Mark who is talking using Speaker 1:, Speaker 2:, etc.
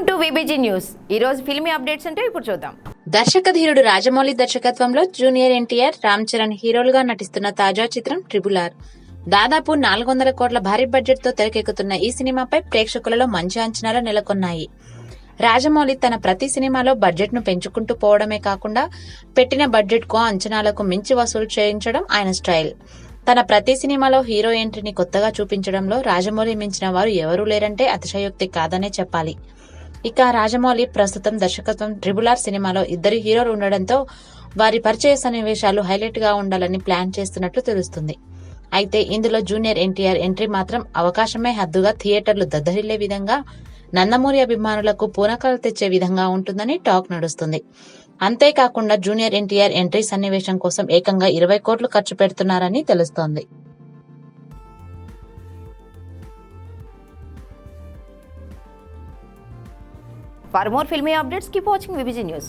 Speaker 1: Welcome to VBG news. ఈ రోజు filmy updates అంటే ఇప్పుడు చూద్దాం.
Speaker 2: దర్శక ధీరుడు రాజమౌళి దర్శకత్వంలో జూనియర్ ఎన్టీఆర్, రామ్ చరణ్ హీరోలుగా నటిస్తున్న తాజా చిత్రం ట్రిపుల్ ఆర్. దాదాపు 400 కోట్ల భారీ బడ్జెట్ తో తెరకెక్కుతున్న ఈ సినిమాపై ప్రేక్షకులలో మంచి అంచనాలు నెలకొన్నాయి. రాజమౌళి తన ప్రతి సినిమాలో బడ్జెట్ ను పెంచుకుంటూ పోవడమే కాకుండా పెట్టిన బడ్జెట్ కు అంచనాలకు మించి వసూలు చేయించడం ఆయన స్టైల్. తన ప్రతి సినిమాలో హీరో ఎంట్రీని కొత్తగా చూపించడంలో రాజమౌళి మించిన వారు ఎవరూ లేరంటే అతిశయోక్తి కాదనే చెప్పాలి. ఇక రాజమౌళి ప్రస్తుతం దర్శకత్వం ట్రిపుల్ ఆర్ సినిమాలో 2 హీరోలు ఉండడంతో వారి పరిచయ సన్నివేశాలు హైలైట్ గా ఉండాలని ప్లాన్ చేస్తున్నట్లు తెలుస్తుంది. అయితే ఇందులో జూనియర్ ఎన్టీఆర్ ఎంట్రీ మాత్రం అవకాశమే హద్దుగా థియేటర్లు దద్దరిల్లే విధంగా, నందమూరి అభిమానులకు పూనకాలు తెచ్చే విధంగా ఉంటుందని టాక్ నడుస్తుంది. అంతేకాకుండా జూనియర్ ఎన్టీఆర్ ఎంట్రీ సన్నివేశం కోసం ఏకంగా 20 కోట్లు ఖర్చు పెడుతున్నారని తెలుస్తోంది.
Speaker 1: For more filmy updates, keep watching VBG News.